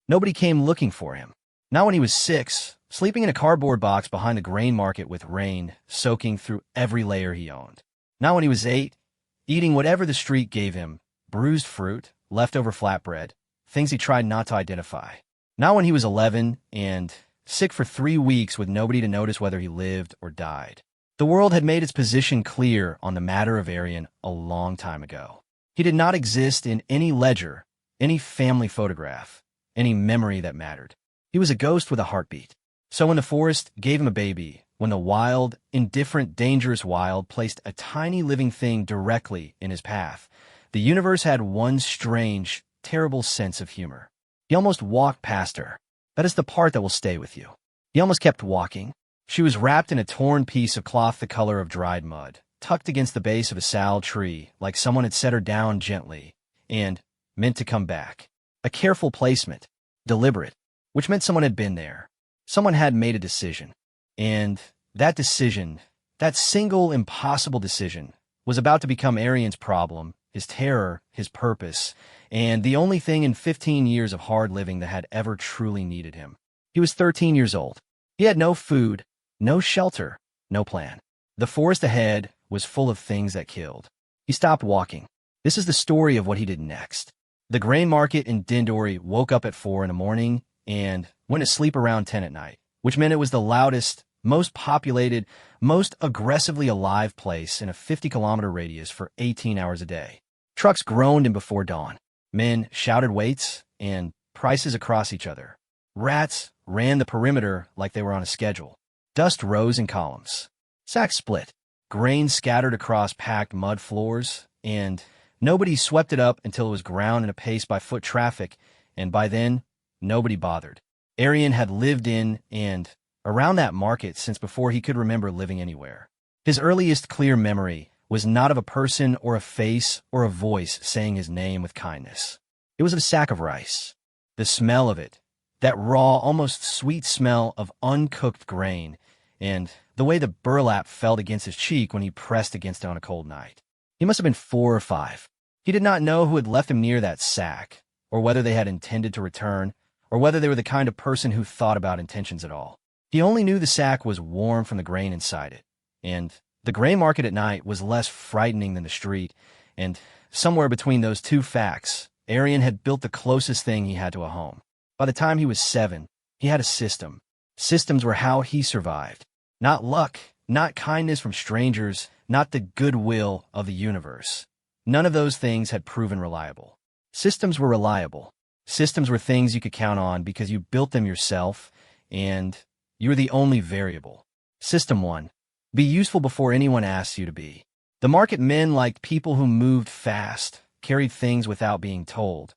Nobody came looking for him. Not when he was 6, sleeping in a cardboard box behind the grain market with rain soaking through every layer he owned. Not when he was 8, eating whatever the street gave him, bruised fruit, leftover flatbread, things he tried not to identify. Not when he was 11 and sick for 3 weeks with nobody to notice whether he lived or died. The world had made its position clear on the matter of Arian a long time ago. He did not exist in any ledger, any family photograph, any memory that mattered. He was a ghost with a heartbeat. So when the forest gave him a baby, when the wild, indifferent, dangerous wild placed a tiny living thing directly in his path, the universe had one strange, terrible sense of humor. He almost walked past her. That is the part that will stay with you. He almost kept walking. She was wrapped in a torn piece of cloth the color of dried mud, tucked against the base of a sal tree, like someone had set her down gently, and meant to come back. A careful placement, deliberate, which meant someone had been there. Someone had made a decision. And that decision, that single impossible decision, was about to become Arian's problem, his terror, his purpose, and the only thing in 15 years of hard living that had ever truly needed him. He was 13 years old. He had no food, no shelter, no plan. The forest ahead was full of things that killed. He stopped walking. This is the story of what he did next. The grain market in Dindori woke up at 4 in the morning and went to sleep around 10 at night, which meant it was the loudest, most populated, most aggressively alive place in a 50-kilometer radius for 18 hours a day. Trucks groaned in before dawn. Men shouted weights and prices across each other. Rats ran the perimeter like they were on a schedule. Dust rose in columns. Sacks split. Grain scattered across packed mud floors, and nobody swept it up until it was ground in a pace by foot traffic, and by then, nobody bothered. Arian had lived in and around that market since before he could remember living anywhere. His earliest clear memory was not of a person or a face or a voice saying his name with kindness. It was of a sack of rice. The smell of it, that raw, almost sweet smell of uncooked grain, and the way the burlap felt against his cheek when he pressed against it on a cold night. He must have been 4 or 5. He did not know who had left him near that sack, or whether they had intended to return, or whether they were the kind of person who thought about intentions at all. He only knew the sack was warm from the grain inside it, and the grain market at night was less frightening than the street, and somewhere between those two facts, Arian had built the closest thing he had to a home. By the time he was 7, he had a system. Systems were how he survived. Not luck, not kindness from strangers, not the goodwill of the universe. None of those things had proven reliable. Systems were reliable. Systems were things you could count on because you built them yourself, and you were the only variable. System 1. Be useful before anyone asks you to be. The market men liked people who moved fast, carried things without being told,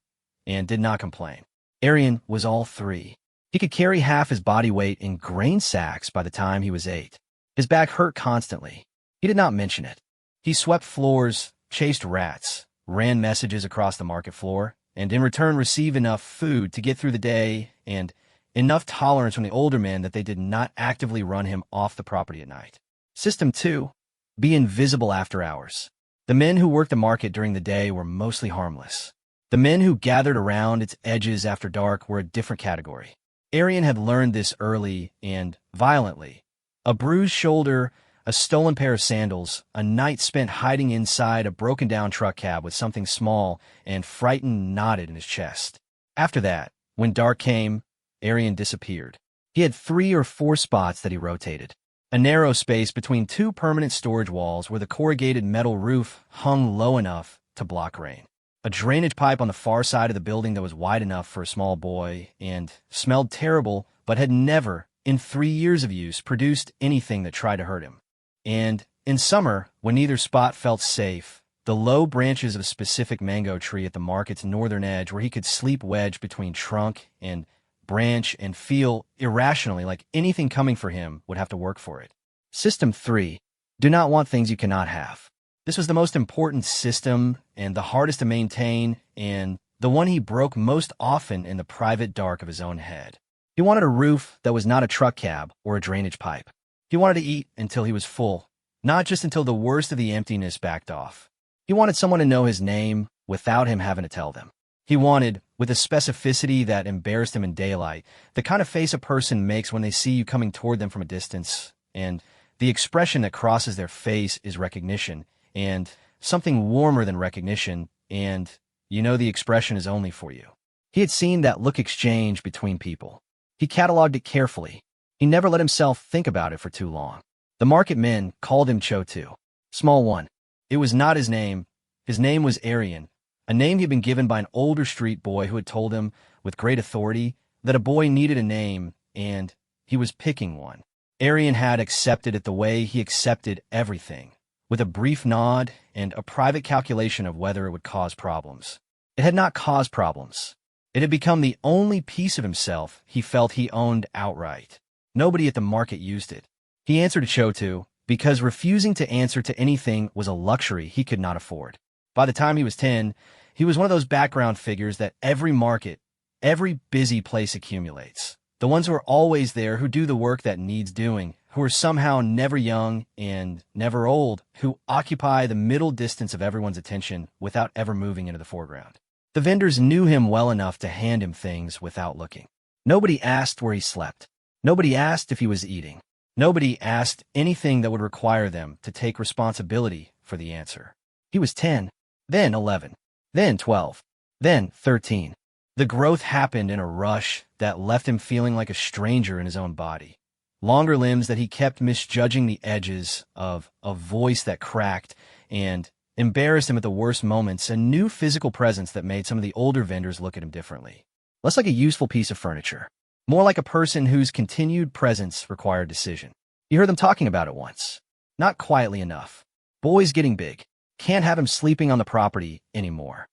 and did not complain. Arian was all 3. He could carry half his body weight in grain sacks by the time he was 8. His back hurt constantly. He did not mention it. He swept floors, chased rats, ran messages across the market floor, and in return received enough food to get through the day and enough tolerance from the older men that they did not actively run him off the property at night. System 2. Be invisible after hours. The men who worked the market during the day were mostly harmless. The men who gathered around its edges after dark were a different category. Arian had learned this early and violently. A bruised shoulder, a stolen pair of sandals, a night spent hiding inside a broken-down truck cab with something small and frightened knotted in his chest. After that, when dark came, Arian disappeared. He had 3 or 4 spots that he rotated. A narrow space between 2 permanent storage walls where the corrugated metal roof hung low enough to block rain. A drainage pipe on the far side of the building that was wide enough for a small boy and smelled terrible but had never, in 3 years of use, produced anything that tried to hurt him. And in summer, when neither spot felt safe, the low branches of a specific mango tree at the market's northern edge where he could sleep wedged between trunk and branch and feel irrationally like anything coming for him would have to work for it. System 3. Do not want things you cannot have. This was the most important system and the hardest to maintain, and the one he broke most often in the private dark of his own head. He wanted a roof that was not a truck cab or a drainage pipe. He wanted to eat until he was full, not just until the worst of the emptiness backed off. He wanted someone to know his name without him having to tell them. He wanted with a specificity that embarrassed him in daylight, the kind of face a person makes when they see you coming toward them from a distance, and the expression that crosses their face is recognition, and something warmer than recognition, and you know the expression is only for you. He had seen that look exchange between people. He cataloged it carefully. He never let himself think about it for too long. The market men called him Chotu. Small one. It was not his name. His name was Aryan, a name he'd been given by an older street boy who had told him, with great authority, that a boy needed a name, and he was picking one. Aryan had accepted it the way he accepted everything, with a brief nod and a private calculation of whether it would cause problems. It had not caused problems. It had become the only piece of himself he felt he owned outright. Nobody at the market used it. He answered to Chotu because refusing to answer to anything was a luxury he could not afford. By the time he was 10, he was one of those background figures that every market, every busy place accumulates. The ones who are always there, who do the work that needs doing, who are somehow never young and never old, who occupy the middle distance of everyone's attention without ever moving into the foreground. The vendors knew him well enough to hand him things without looking. Nobody asked where he slept. Nobody asked if he was eating. Nobody asked anything that would require them to take responsibility for the answer. He was 10, then 11, then 12, then 13. The growth happened in a rush that left him feeling like a stranger in his own body. Longer limbs that he kept misjudging the edges of, a voice that cracked and embarrassed him at the worst moments, a new physical presence that made some of the older vendors look at him differently. Less like a useful piece of furniture, more like a person whose continued presence required decision. He heard them talking about it once. Not quietly enough. Boy's getting big. Can't have him sleeping on the property anymore.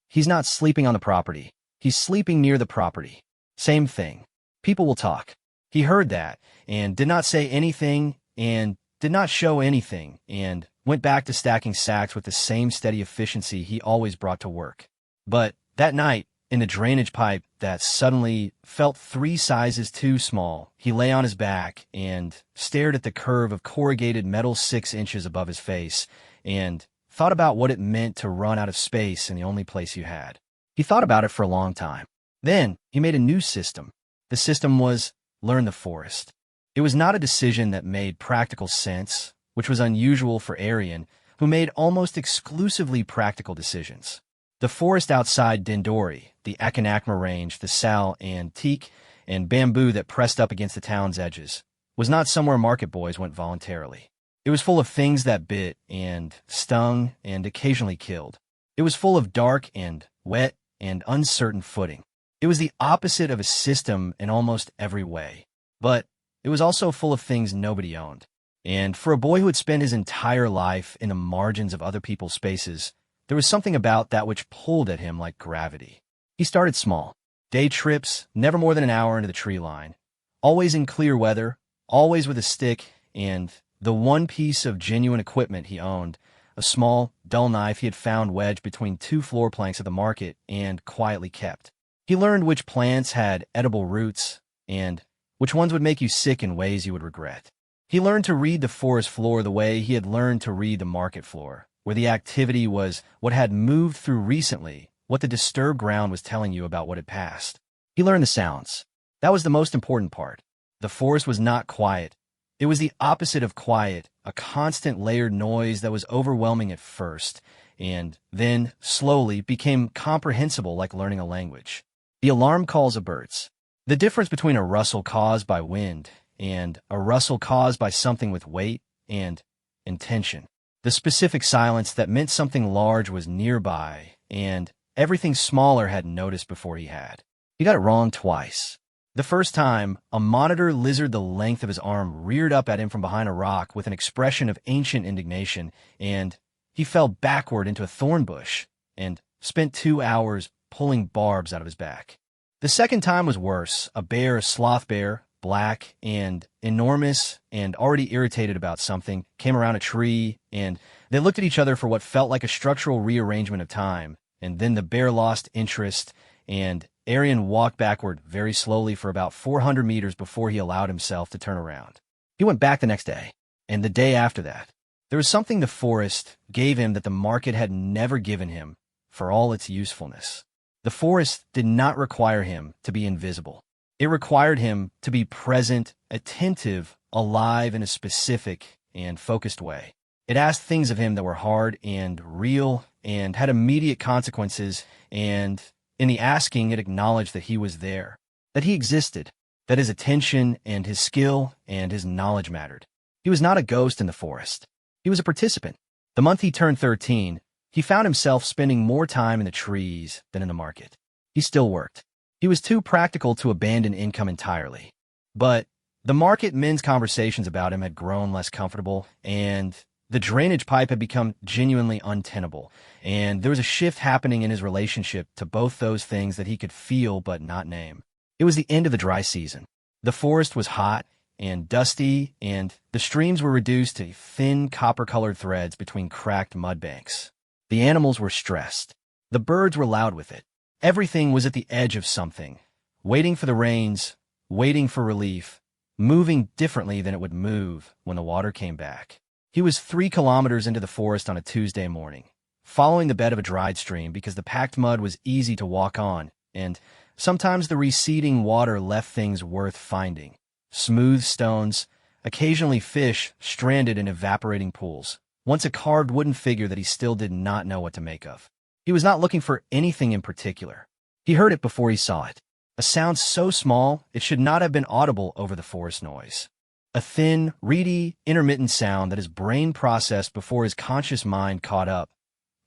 He's not sleeping on the property. He's sleeping near the property. Same thing. People will talk. He heard that and did not say anything and did not show anything and went back to stacking sacks with the same steady efficiency he always brought to work. But that night, in the drainage pipe that suddenly felt 3 sizes too small, he lay on his back and stared at the curve of corrugated metal 6 inches above his face and thought about what it meant to run out of space in the only place you had. He thought about it for a long time. Then he made a new system. The system was learn the forest. It was not a decision that made practical sense, which was unusual for Aryan, who made almost exclusively practical decisions. The forest outside Dindori, the Akanakma Range, the sal and teak and bamboo that pressed up against the town's edges, was not somewhere market boys went voluntarily. It was full of things that bit and stung and occasionally killed. It was full of dark and wet and uncertain footing. It was the opposite of a system in almost every way. But it was also full of things nobody owned. And for a boy who had spent his entire life in the margins of other people's spaces, there was something about that which pulled at him like gravity. He started small. Day trips, never more than an hour into the tree line. Always in clear weather, always with a stick, and the one piece of genuine equipment he owned, a small, dull knife he had found wedged between 2 floor planks of the market and quietly kept. He learned which plants had edible roots and which ones would make you sick in ways you would regret. He learned to read the forest floor the way he had learned to read the market floor, where the activity was what had moved through recently, what the disturbed ground was telling you about what had passed. He learned the sounds. That was the most important part. The forest was not quiet. It was the opposite of quiet, a constant layered noise that was overwhelming at first, and then, slowly, became comprehensible like learning a language. The alarm calls of birds. The difference between a rustle caused by wind and a rustle caused by something with weight and intention. The specific silence that meant something large was nearby, and everything smaller hadn't noticed before he had. He got it wrong twice. The first time, a monitor lizard the length of his arm reared up at him from behind a rock with an expression of ancient indignation, and he fell backward into a thorn bush and spent 2 hours pulling barbs out of his back. The second time was worse. A bear, a sloth bear, black and enormous and already irritated about something, came around a tree, and they looked at each other for what felt like a structural rearrangement of time, and then the bear lost interest, and Aryan walked backward very slowly for about 400 meters before he allowed himself to turn around. He went back the next day, and the day after that. There was something the forest gave him that the market had never given him, for all its usefulness. The forest did not require him to be invisible. It required him to be present, attentive, alive in a specific and focused way. It asked things of him that were hard and real and had immediate consequences, and in the asking, it acknowledged that he was there, that he existed, that his attention and his skill and his knowledge mattered. He was not a ghost in the forest. He was a participant. The month he turned 13, he found himself spending more time in the trees than in the market. He still worked. He was too practical to abandon income entirely. But the market men's conversations about him had grown less comfortable, and the drainage pipe had become genuinely untenable, and there was a shift happening in his relationship to both those things that he could feel but not name. It was the end of the dry season. The forest was hot and dusty, and the streams were reduced to thin copper-colored threads between cracked mud banks. The animals were stressed. The birds were loud with it. Everything was at the edge of something, waiting for the rains, waiting for relief, moving differently than it would move when the water came back. He was 3 kilometers into the forest on a Tuesday morning, following the bed of a dried stream because the packed mud was easy to walk on, and sometimes the receding water left things worth finding. Smooth stones, occasionally fish stranded in evaporating pools, once a carved wooden figure that he still did not know what to make of. He was not looking for anything in particular. He heard it before he saw it. A sound so small it should not have been audible over the forest noise. A thin, reedy, intermittent sound that his brain processed before his conscious mind caught up.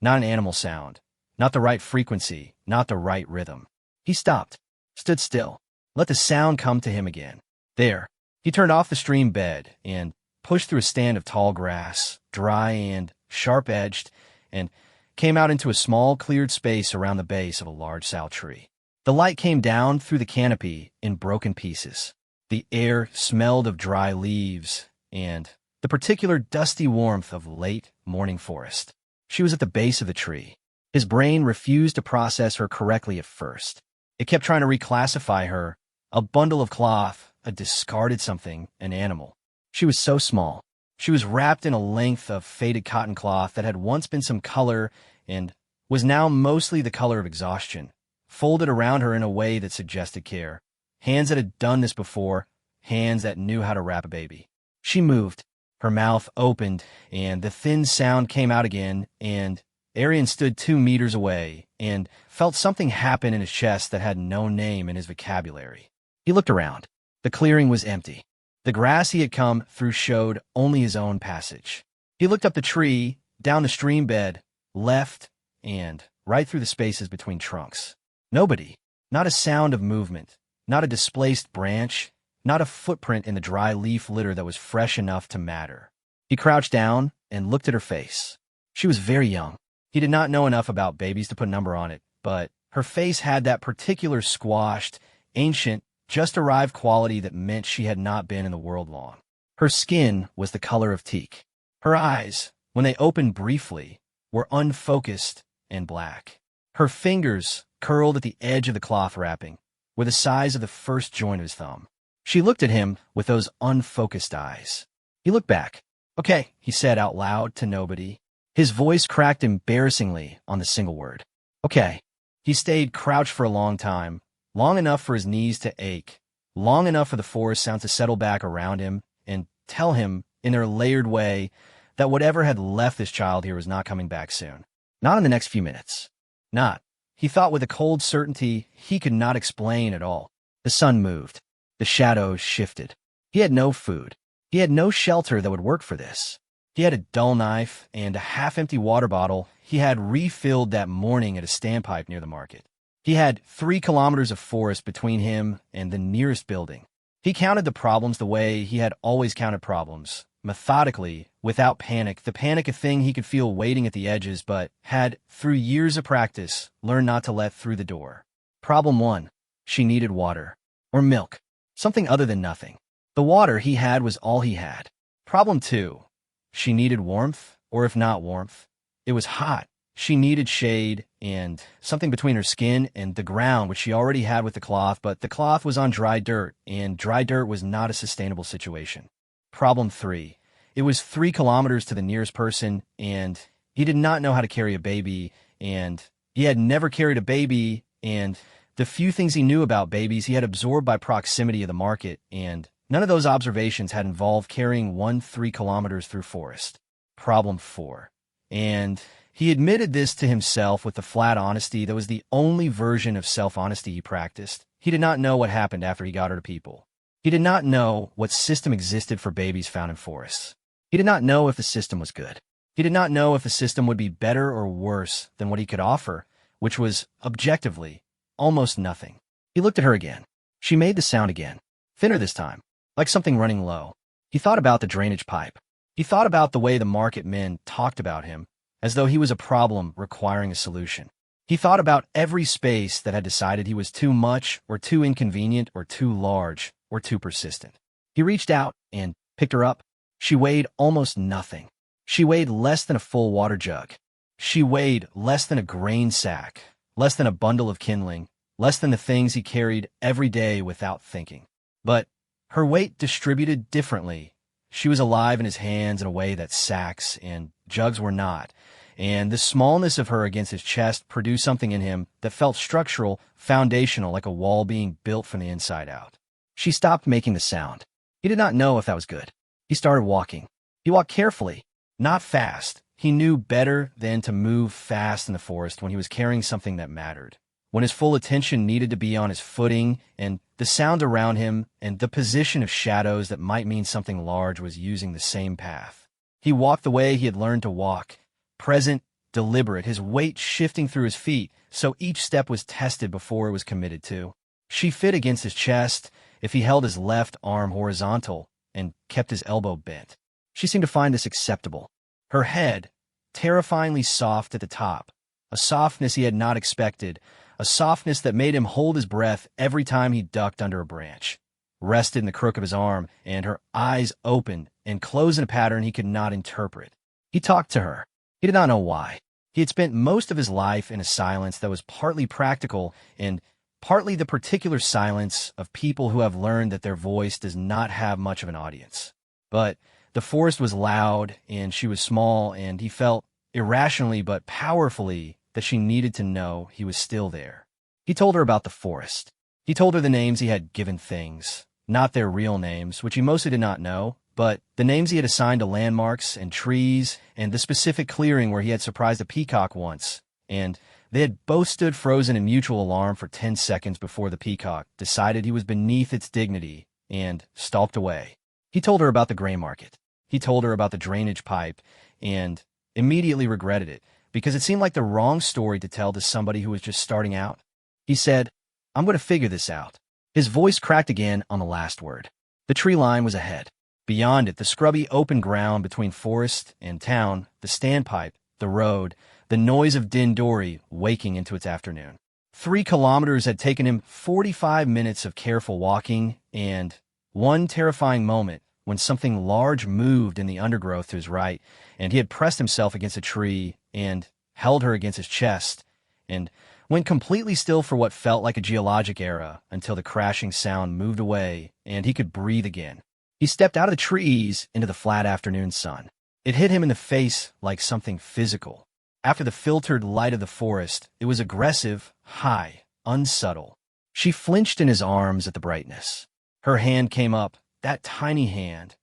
Not an animal sound. Not the right frequency. Not the right rhythm. He stopped, stood still, let the sound come to him again. There, he turned off the stream bed and pushed through a stand of tall grass, dry and sharp-edged, and came out into a small cleared space around the base of a large sal tree. The light came down through the canopy in broken pieces. The air smelled of dry leaves and the particular dusty warmth of late morning forest. She was at the base of the tree. His brain refused to process her correctly at first. It kept trying to reclassify her, a bundle of cloth, a discarded something, an animal. She was so small. She was wrapped in a length of faded cotton cloth that had once been some color and was now mostly the color of exhaustion, folded around her in a way that suggested care. Hands that had done this before, hands that knew how to wrap a baby. She moved. Her mouth opened, and the thin sound came out again, and Arian stood 2 meters away and felt something happen in his chest that had no name in his vocabulary. He looked around. The clearing was empty. The grass he had come through showed only his own passage. He looked up the tree, down the stream bed, left, and right through the spaces between trunks. Nobody. Not a sound of movement. Not a displaced branch. Not a footprint in the dry leaf litter that was fresh enough to matter. He crouched down and looked at her face. She was very young. He did not know enough about babies to put a number on it, but her face had that particular squashed, ancient, just-arrived quality that meant she had not been in the world long. Her skin was the color of teak. Her eyes, when they opened briefly, were unfocused and black. Her fingers, curled at the edge of the cloth wrapping, were the size of the first joint of his thumb. She looked at him with those unfocused eyes. He looked back. "Okay," he said out loud to nobody. His voice cracked embarrassingly on the single word. "Okay." He stayed crouched for a long time, long enough for his knees to ache, long enough for the forest sound to settle back around him and tell him, in their layered way, that whatever had left this child here was not coming back soon. Not in the next few minutes. Not. He thought with a cold certainty he could not explain at all. The sun moved. The shadows shifted. He had no food. He had no shelter that would work for this. He had a dull knife and a half-empty water bottle he had refilled that morning at a standpipe near the market. He had 3 kilometers of forest between him and the nearest building. He counted the problems the way he had always counted problems, methodically, without panic, the panic a thing he could feel waiting at the edges but had, through years of practice, learned not to let through the door. Problem 1. She needed water. Or milk. Something other than nothing. The water he had was all he had. Problem 2. She needed warmth, or if not warmth, it was hot. She needed shade and something between her skin and the ground, which she already had with the cloth, but the cloth was on dry dirt, and dry dirt was not a sustainable situation. Problem 3. It was 3 kilometers to the nearest person, and he did not know how to carry a baby, and he had never carried a baby, and the few things he knew about babies he had absorbed by proximity of the market, and none of those observations had involved carrying 3 kilometers through forest. Problem 4. And he admitted this to himself with the flat honesty that was the only version of self-honesty he practiced. He did not know what happened after he got her to people. He did not know what system existed for babies found in forests. He did not know if the system was good. He did not know if the system would be better or worse than what he could offer, which was, objectively, almost nothing. He looked at her again. She made the sound again, thinner this time, like something running low. He thought about the drainage pipe. He thought about the way the market men talked about him, as though he was a problem requiring a solution. He thought about every space that had decided he was too much or too inconvenient or too large or too persistent. He reached out and picked her up. She weighed almost nothing. She weighed less than a full water jug. She weighed less than a grain sack, less than a bundle of kindling, less than the things he carried every day without thinking. But her weight distributed differently. She was alive in his hands in a way that sacks and jugs were not, and the smallness of her against his chest produced something in him that felt structural, foundational, like a wall being built from the inside out. She stopped making the sound. He did not know if that was good. He started walking. He walked carefully, not fast. He knew better than to move fast in the forest when he was carrying something that mattered, when his full attention needed to be on his footing and the sound around him and the position of shadows that might mean something large was using the same path. He walked the way he had learned to walk, present, deliberate, his weight shifting through his feet, so each step was tested before it was committed to. She fit against his chest if he held his left arm horizontal and kept his elbow bent. She seemed to find this acceptable. Her head, terrifyingly soft at the top, a softness he had not expected, a softness that made him hold his breath every time he ducked under a branch, rested in the crook of his arm, and her eyes opened and closed in a pattern he could not interpret. He talked to her. He did not know why. He had spent most of his life in a silence that was partly practical and partly the particular silence of people who have learned that their voice does not have much of an audience. But the forest was loud, and she was small, and he felt, irrationally but powerfully, that she needed to know he was still there. He told her about the forest. He told her the names he had given things, not their real names, which he mostly did not know, but the names he had assigned to landmarks and trees and the specific clearing where he had surprised a peacock once, and they had both stood frozen in mutual alarm for 10 seconds before the peacock decided he was beneath its dignity and stalked away. He told her about the gray market. He told her about the drainage pipe and immediately regretted it because it seemed like the wrong story to tell to somebody who was just starting out. He said, "I'm going to figure this out." His voice cracked again on the last word. The tree line was ahead. Beyond it, the scrubby open ground between forest and town, the standpipe, the road, the noise of Dindori waking into its afternoon. 3 kilometers had taken him 45 minutes of careful walking and one terrifying moment when something large moved in the undergrowth to his right, and he had pressed himself against a tree and held her against his chest and went completely still for what felt like a geologic era until the crashing sound moved away and he could breathe again. He stepped out of the trees into the flat afternoon sun. It hit him in the face like something physical. After the filtered light of the forest, it was aggressive, high, unsubtle. She flinched in his arms at the brightness. Her hand came up, that tiny hand,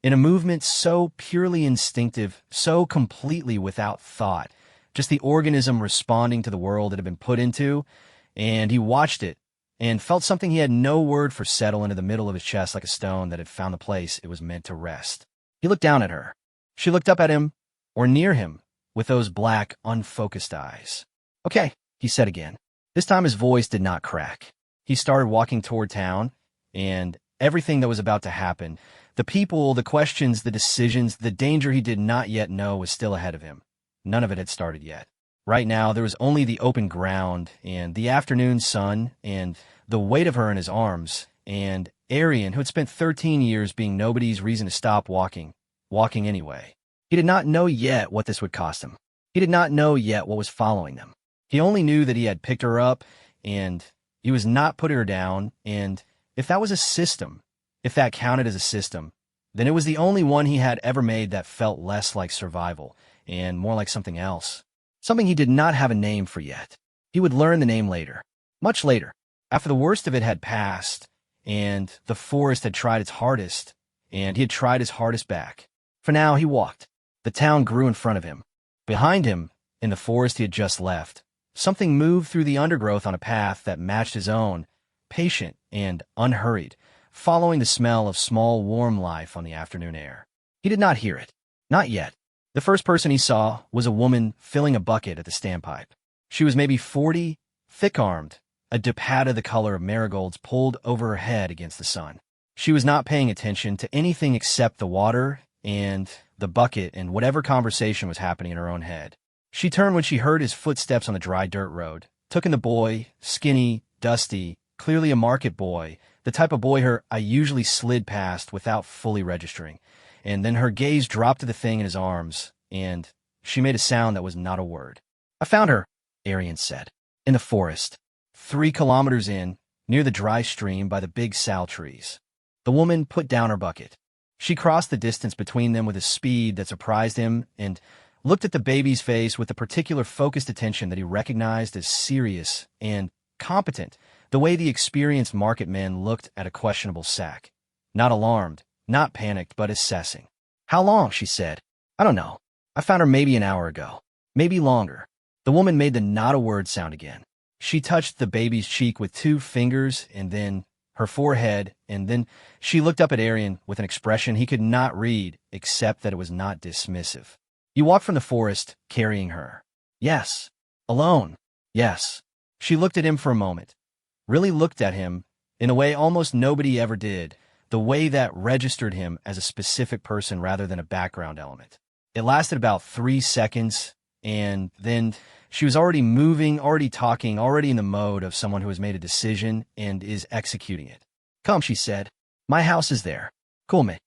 in a movement so purely instinctive, so completely without thought, just the organism responding to the world it had been put into, and he watched it and felt something he had no word for settle into the middle of his chest like a stone that had found the place it was meant to rest. He looked down at her. She looked up at him, or near him, with those black, unfocused eyes. "Okay," he said again. This time his voice did not crack. He started walking toward town, and everything that was about to happen, the people, the questions, the decisions, the danger he did not yet know was still ahead of him. None of it had started yet. Right now, there was only the open ground and the afternoon sun and the weight of her in his arms and Arian, who had spent 13 years being nobody's reason to stop walking anyway. He did not know yet what this would cost him. He did not know yet what was following them. He only knew that he had picked her up and he was not putting her down, and if that was a system, if that counted as a system, then it was the only one he had ever made that felt less like survival and more like something else. Something he did not have a name for yet. He would learn the name later. Much later, after the worst of it had passed, and the forest had tried its hardest, and he had tried his hardest back. For now, he walked. The town grew in front of him. Behind him, in the forest he had just left, something moved through the undergrowth on a path that matched his own, patient and unhurried, following the smell of small, warm life on the afternoon air. He did not hear it. Not yet. The first person he saw was a woman filling a bucket at the standpipe. She was maybe 40, thick-armed, a dupatta the color of marigolds pulled over her head against the sun. She was not paying attention to anything except the water and the bucket and whatever conversation was happening in her own head. She turned when she heard his footsteps on the dry dirt road, took in the boy, skinny, dusty, clearly a market boy, the type of boy I usually slid past without fully registering. And then her gaze dropped to the thing in his arms, and she made a sound that was not a word. "I found her," Arian said, "in the forest, 3 kilometers in, near the dry stream by the big sal trees." The woman put down her bucket. She crossed the distance between them with a speed that surprised him and looked at the baby's face with a particular focused attention that he recognized as serious and competent, the way the experienced market men looked at a questionable sack. Not alarmed, not panicked, but assessing. "How long?" she said. "I don't know. I found her maybe an hour ago. Maybe longer." The woman made the not a word sound again. She touched the baby's cheek with 2 fingers and then her forehead, and then she looked up at Arian with an expression he could not read except that it was not dismissive. "You walked from the forest, carrying her?" "Yes." "Alone?" "Yes." She looked at him for a moment, really looked at him in a way almost nobody ever did, the way that registered him as a specific person rather than a background element. It lasted about 3 seconds, and then she was already moving, already talking, already in the mode of someone who has made a decision and is executing it. "Come," she said. "My house is there. Kulme."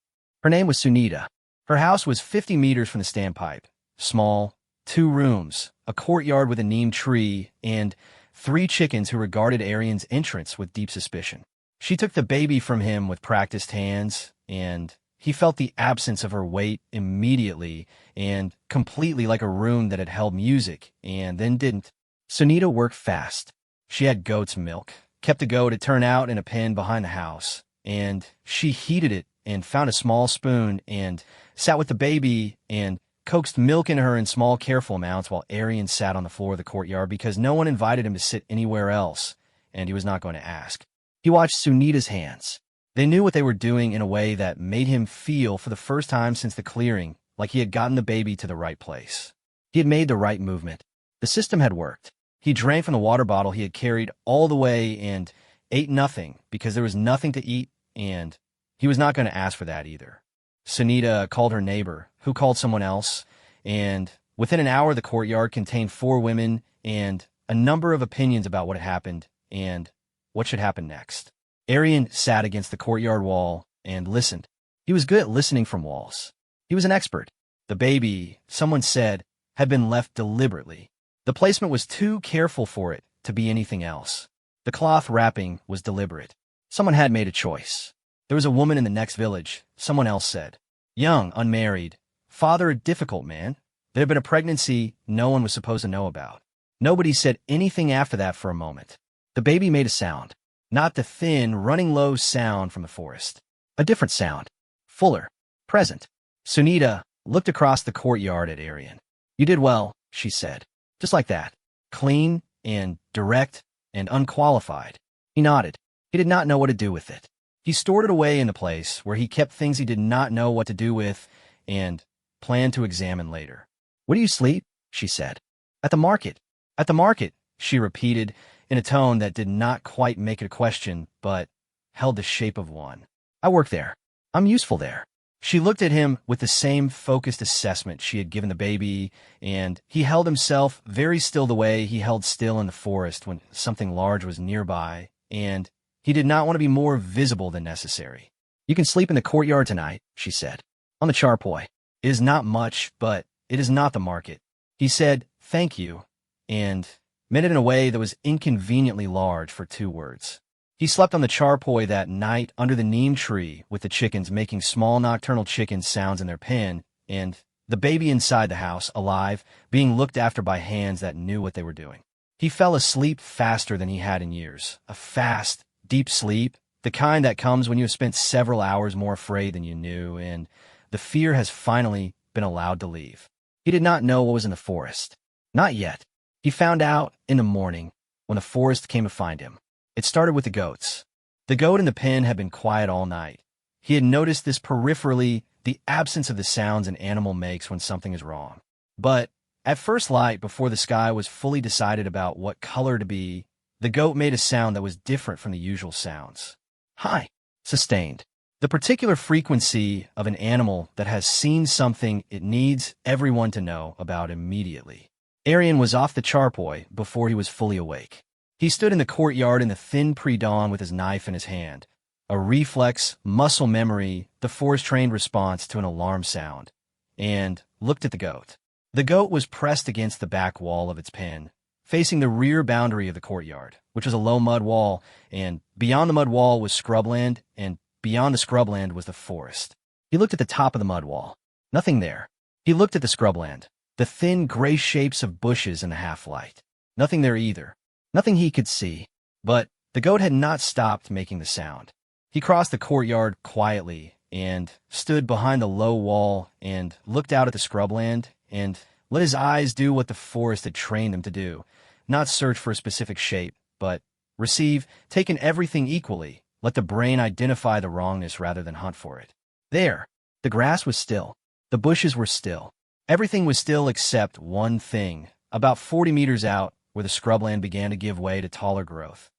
Her name was Sunita. Her house was 50 meters from the standpipe. Small, 2 rooms, a courtyard with a neem tree, and 3 chickens who regarded Arian's entrance with deep suspicion. She took the baby from him with practiced hands, and he felt the absence of her weight immediately and completely, like a room that had held music and then didn't. Sunita worked fast. She had goat's milk, kept a goat to turn out in a pen behind the house, and she heated it and found a small spoon and sat with the baby and coaxed milk in her in small, careful amounts while Arian sat on the floor of the courtyard because no one invited him to sit anywhere else, and he was not going to ask. He watched Sunita's hands. They knew what they were doing in a way that made him feel, for the first time since the clearing, like he had gotten the baby to the right place. He had made the right movement. The system had worked. He drank from the water bottle he had carried all the way and ate nothing because there was nothing to eat, and he was not going to ask for that either. Sunita called her neighbor, who called someone else, and within an hour the courtyard contained 4 women and a number of opinions about what had happened and what should happen next. Arian sat against the courtyard wall and listened. He was good at listening from walls. He was an expert. The baby, someone said, had been left deliberately. The placement was too careful for it to be anything else. The cloth wrapping was deliberate. Someone had made a choice. There was a woman in the next village, someone else said. Young, unmarried. Father a difficult man. There had been a pregnancy no one was supposed to know about. Nobody said anything after that for a moment. The baby made a sound. Not the thin, running low sound from the forest. A different sound. Fuller. Present. Sunita looked across the courtyard at Arian. "You did well," she said. "Just like that. Clean and direct and unqualified." He nodded. He did not know what to do with it. He stored it away in the place where he kept things he did not know what to do with and planned to examine later. "Where do you sleep?" she said. "At the market." "At the market," she repeated in a tone that did not quite make it a question, but held the shape of one. "I work there. I'm useful there." She looked at him with the same focused assessment she had given the baby, and he held himself very still the way he held still in the forest when something large was nearby, and he did not want to be more visible than necessary. "You can sleep in the courtyard tonight," she said. "On the charpoy. It is not much, but it is not the market." He said, "Thank you," and meant it in a way that was inconveniently large for 2 words. He slept on the charpoy that night under the neem tree with the chickens making small nocturnal chicken sounds in their pen, and the baby inside the house, alive, being looked after by hands that knew what they were doing. He fell asleep faster than he had in years. A fast, deep sleep, the kind that comes when you have spent several hours more afraid than you knew, and the fear has finally been allowed to leave. He did not know what was in the forest. Not yet. He found out in the morning when the forest came to find him. It started with the goats. The goat in the pen had been quiet all night. He had noticed this peripherally, the absence of the sounds an animal makes when something is wrong. But at first light, before the sky was fully decided about what color to be, the goat made a sound that was different from the usual sounds. High, sustained. The particular frequency of an animal that has seen something it needs everyone to know about immediately. Arian was off the charpoy before he was fully awake. He stood in the courtyard in the thin pre-dawn with his knife in his hand. A reflex, muscle memory, the forest-trained response to an alarm sound, and looked at the goat. The goat was pressed against the back wall of its pen, facing the rear boundary of the courtyard, which was a low mud wall, and beyond the mud wall was scrubland, and beyond the scrubland was the forest. He looked at the top of the mud wall. Nothing there. He looked at the scrubland, the thin gray shapes of bushes in the half-light. Nothing there either. Nothing he could see. But the goat had not stopped making the sound. He crossed the courtyard quietly and stood behind the low wall and looked out at the scrubland and let his eyes do what the forest had trained them to do, not search for a specific shape, but receive, take in everything equally, let the brain identify the wrongness rather than hunt for it. There, the grass was still. The bushes were still. Everything was still except one thing. About 40 meters out, where the scrubland began to give way to taller growth,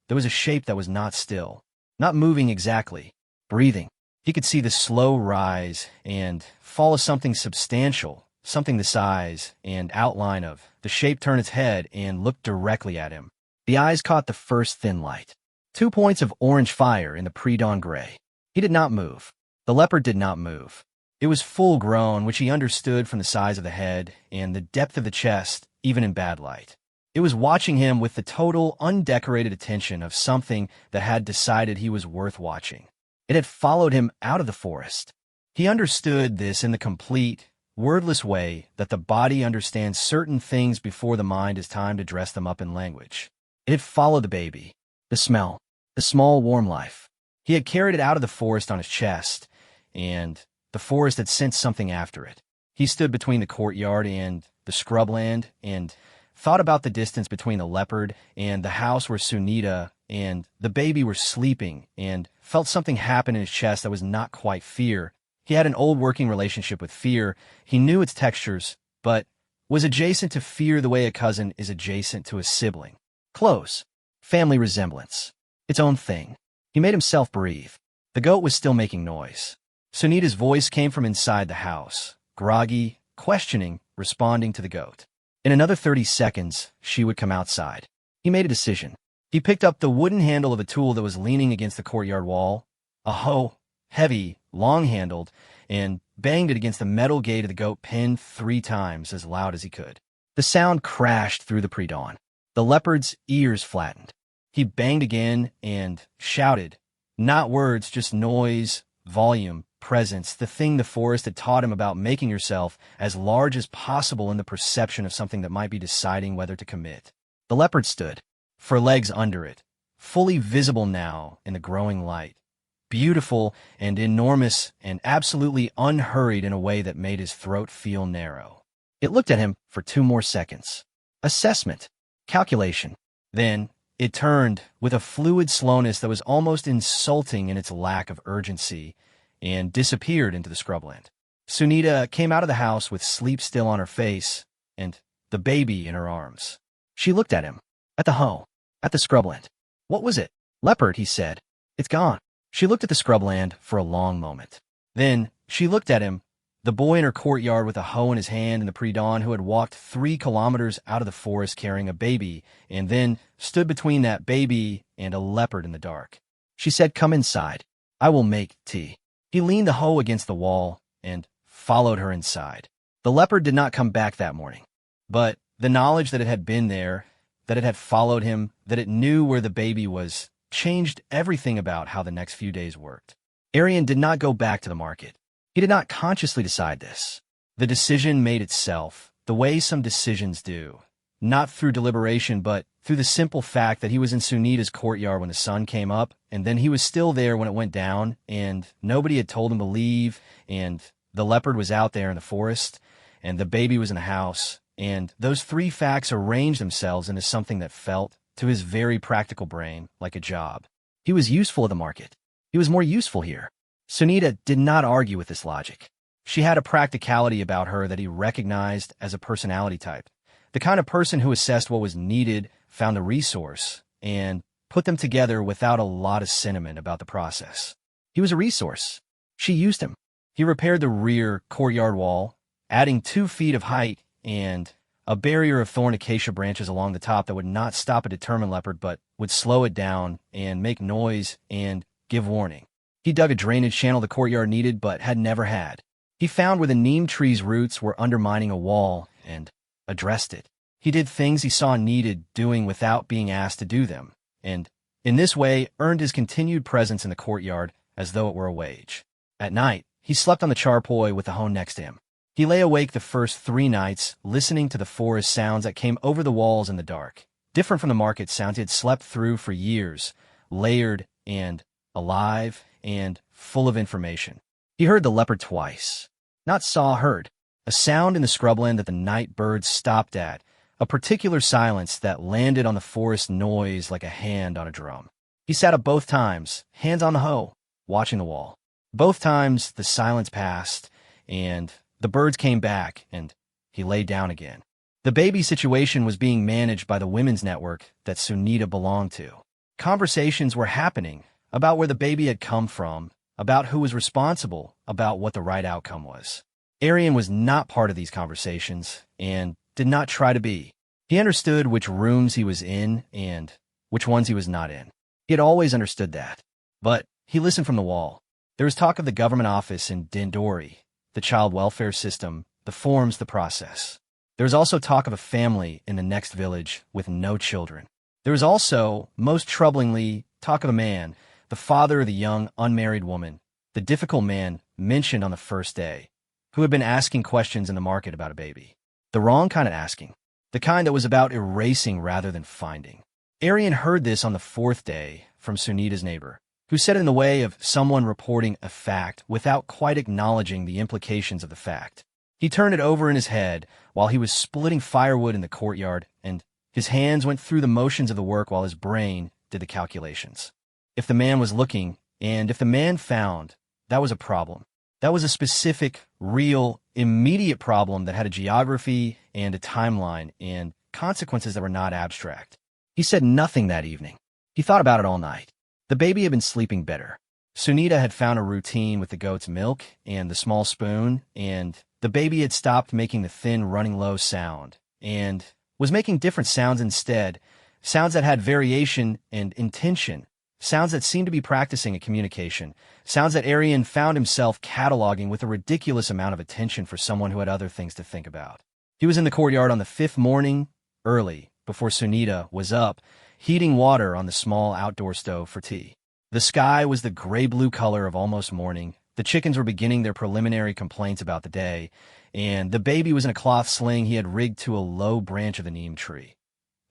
there was a shape that was not still, not moving exactly, breathing. He could see the slow rise and fall of something substantial, something the size and outline of. The shape turned its head and looked directly at him. The eyes caught the first thin light. 2 points of orange fire in the pre-dawn gray. He did not move. The leopard did not move. It was full grown, which he understood from the size of the head and the depth of the chest, even in bad light. It was watching him with the total, undecorated attention of something that had decided he was worth watching. It had followed him out of the forest. He understood this in the complete, wordless way that the body understands certain things before the mind is time to dress them up in language. It had followed the baby, the smell, the small, warm life. He had carried it out of the forest on his chest, and the forest had sent something after it. He stood between the courtyard and the scrubland and thought about the distance between the leopard and the house where Sunita and the baby were sleeping, and felt something happen in his chest that was not quite fear. He had an old working relationship with fear. He knew its textures, but was adjacent to fear the way a cousin is adjacent to a sibling. Close. Family resemblance. Its own thing. He made himself breathe. The goat was still making noise. Sunita's voice came from inside the house, groggy, questioning, responding to the goat. In another 30 seconds, she would come outside. He made a decision. He picked up the wooden handle of a tool that was leaning against the courtyard wall, a hoe, heavy, long-handled, and banged it against the metal gate of the goat pen 3 times as loud as he could. The sound crashed through the pre-dawn. The leopard's ears flattened. He banged again and shouted, not words, just noise, volume, presence, the thing the forest had taught him about making yourself as large as possible in the perception of something that might be deciding whether to commit. The leopard stood, for legs under it, fully visible now in the growing light, beautiful and enormous and absolutely unhurried in a way that made his throat feel narrow. It looked at him for 2 more seconds. Assessment. Calculation. Then it turned with a fluid slowness that was almost insulting in its lack of urgency and disappeared into the scrubland. Sunita came out of the house with sleep still on her face and the baby in her arms. She looked at him, at the hoe, at the scrubland. What was it? Leopard, he said. It's gone. She looked at the scrubland for a long moment. Then she looked at him, the boy in her courtyard with a hoe in his hand in the pre-dawn who had walked 3 kilometers out of the forest carrying a baby and then stood between that baby and a leopard in the dark. She said, come inside. I will make tea. He leaned the hoe against the wall and followed her inside. The leopard did not come back that morning, but the knowledge that it had been there, that it had followed him, that it knew where the baby was, changed everything about how the next few days worked. Arian did not go back to the market. He did not consciously decide this. The decision made itself, the way some decisions do. not through deliberation, but through the simple fact that he was in Sunita's courtyard when the sun came up, and then he was still there when it went down, and nobody had told him to leave, and the leopard was out there in the forest, and the baby was in the house, and those three facts arranged themselves into something that felt, to his very practical brain, like a job. He was useful in the market. He was more useful here. Sunita did not argue with this logic. She had a practicality about her that he recognized as a personality type. The kind of person who assessed what was needed, found a resource, and put them together without a lot of sentiment about the process. He was a resource. She used him. He repaired the rear courtyard wall, adding 2 feet of height and a barrier of thorn acacia branches along the top that would not stop a determined leopard but would slow it down and make noise and give warning. He dug a drainage channel the courtyard needed but had never had. He found where the neem tree's roots were undermining a wall and addressed it. He did things he saw needed doing without being asked to do them, and in this way earned his continued presence in the courtyard as though it were a wage. At night, he slept on the charpoy with the hone next to him. He lay awake the first 3 nights, listening to the forest sounds that came over the walls in the dark, different from the market sounds he had slept through for years, layered and alive and full of information. He heard the leopard twice. Not saw, heard. A sound in the scrubland that the night birds stopped at, a particular silence that landed on the forest noise like a hand on a drum. He sat up both times, hands on the hoe, watching the wall. Both times the silence passed, and the birds came back, and he lay down again. The baby situation was being managed by the women's network that Sunita belonged to. Conversations were happening about where the baby had come from, about who was responsible, about what the right outcome was. Aryan was not part of these conversations, and did not try to be. He understood which rooms he was in and which ones he was not in. He had always understood that. But he listened from the wall. There was talk of the government office in Dindori, the child welfare system, the forms, the process. There was also talk of a family in the next village with no children. There was also, most troublingly, talk of a man, the father of the young, unmarried woman, the difficult man mentioned on the first day, who had been asking questions in the market about a baby. The wrong kind of asking. The kind that was about erasing rather than finding. Aryan heard this on the 4th day from Sunita's neighbor, who said it in the way of someone reporting a fact without quite acknowledging the implications of the fact. He turned it over in his head while he was splitting firewood in the courtyard, and his hands went through the motions of the work while his brain did the calculations. If the man was looking, and if the man found, that was a problem. That was a specific, real, immediate problem that had a geography and a timeline and consequences that were not abstract. He said nothing that evening. He thought about it all night. The baby had been sleeping better. Sunita had found a routine with the goat's milk and the small spoon, and the baby had stopped making the thin, running low sound and was making different sounds instead, sounds that had variation and intention, sounds that seemed to be practicing a communication, sounds that Aryan found himself cataloging with a ridiculous amount of attention for someone who had other things to think about. He was in the courtyard on the 5th morning, early, before Sunita was up, heating water on the small outdoor stove for tea. The sky was the gray-blue color of almost morning. The chickens were beginning their preliminary complaints about the day, and the baby was in a cloth sling he had rigged to a low branch of the neem tree.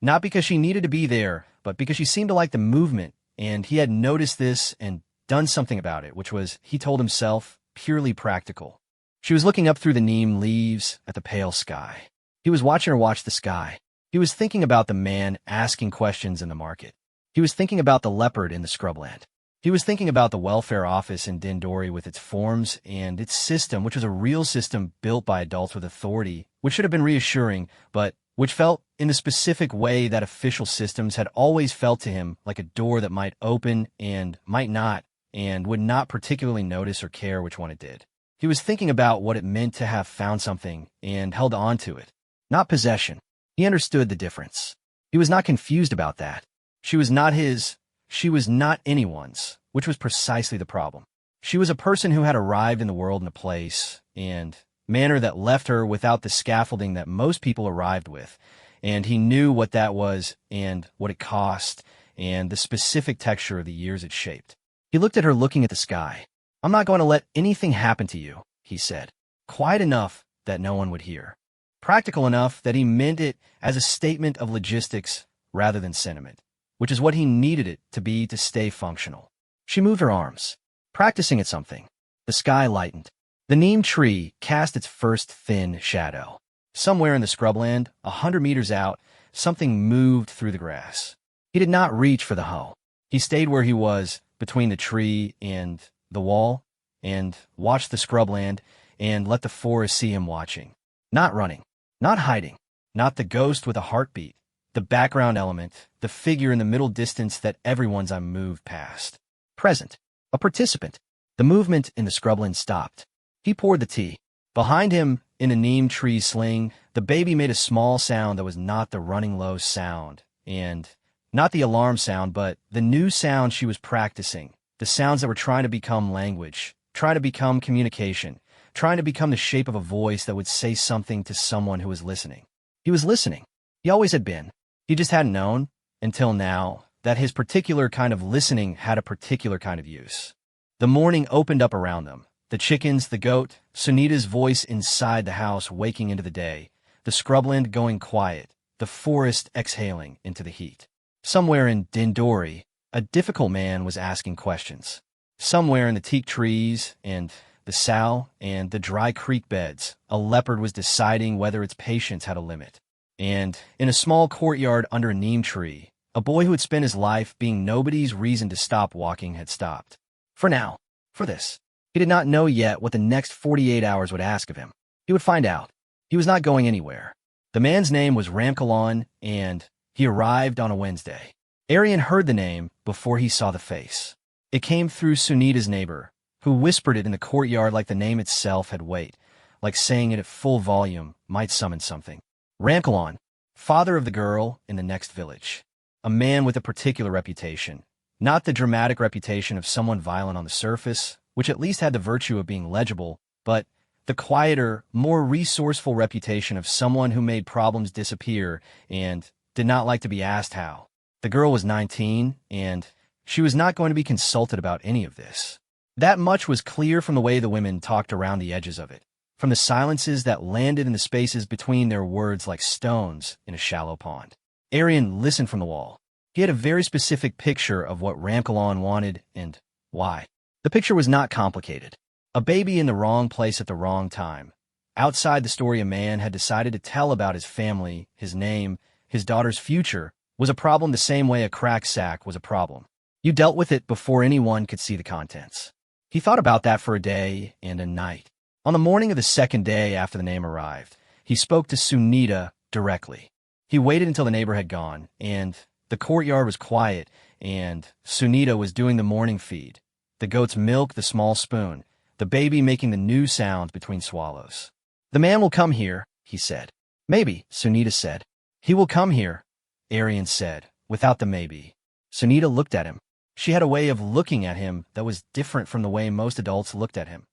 Not because she needed to be there, but because she seemed to like the movement, and he had noticed this and done something about it, which was, he told himself, purely practical. She was looking up through the neem leaves at the pale sky. He was watching her watch the sky. He was thinking about the man asking questions in the market. He was thinking about the leopard in the scrubland. He was thinking about the welfare office in Dindori with its forms and its system, which was a real system built by adults with authority, which should have been reassuring, but which felt in the specific way that official systems had always felt to him, like a door that might open and might not, and would not particularly notice or care which one it did. He was thinking about what it meant to have found something and held on to it. Not possession. He understood the difference. He was not confused about that. She was not his. She was not anyone's, which was precisely the problem. She was a person who had arrived in the world in a place and manner that left her without the scaffolding that most people arrived with, and he knew what that was and what it cost and the specific texture of the years it shaped. He looked at her looking at the sky. "I'm not going to let anything happen to you," he said, quiet enough that no one would hear. Practical enough that he meant it as a statement of logistics rather than sentiment, which is what he needed it to be to stay functional. She moved her arms, practicing at something. The sky lightened. The neem tree cast its first thin shadow. Somewhere in the scrubland, 100 meters out, something moved through the grass. He did not reach for the hoe. He stayed where he was, between the tree and the wall, and watched the scrubland and let the forest see him watching. Not running, not hiding, not the ghost with a heartbeat, the background element, the figure in the middle distance that everyone's eye moved past. Present, a participant. The movement in the scrubland stopped. He poured the tea. Behind him, in a neem tree sling, the baby made a small sound that was not the running low sound, and not the alarm sound, but the new sound she was practicing, the sounds that were trying to become language, trying to become communication, trying to become the shape of a voice that would say something to someone who was listening. He was listening. He always had been. He just hadn't known, until now, that his particular kind of listening had a particular kind of use. The morning opened up around them. The chickens, the goat, Sunita's voice inside the house waking into the day, the scrubland going quiet, the forest exhaling into the heat. Somewhere in Dindori, a difficult man was asking questions. Somewhere in the teak trees and the sow and the dry creek beds, a leopard was deciding whether its patience had a limit. And in a small courtyard under a neem tree, a boy who had spent his life being nobody's reason to stop walking had stopped. For now. For this. He did not know yet what the next 48 hours would ask of him. He would find out. He was not going anywhere. The man's name was Ramkalan, and he arrived on a Wednesday. Aryan heard the name before he saw the face. It came through Sunita's neighbor, who whispered it in the courtyard like the name itself had weight, like saying it at full volume might summon something. Ramkalan, father of the girl in the next village. A man with a particular reputation. Not the dramatic reputation of someone violent on the surface, which at least had the virtue of being legible, but the quieter, more resourceful reputation of someone who made problems disappear and did not like to be asked how. The girl was 19, and she was not going to be consulted about any of this. That much was clear from the way the women talked around the edges of it, from the silences that landed in the spaces between their words like stones in a shallow pond. Aryan listened from the wall. He had a very specific picture of what Ramkalan wanted and why. The picture was not complicated. A baby in the wrong place at the wrong time. Outside the story, a man had decided to tell about his family, his name, his daughter's future, was a problem the same way a crack sack was a problem. You dealt with it before anyone could see the contents. He thought about that for a day and a night. On the morning of the second day after the name arrived, he spoke to Sunita directly. He waited until the neighbor had gone, and the courtyard was quiet, and Sunita was doing the morning feed. The goat's milk, the small spoon, the baby making the new sounds between swallows. The man will come here, he said. Maybe, Sunita said. He will come here, Aryan said, without the maybe. Sunita looked at him. She had a way of looking at him that was different from the way most adults looked at him.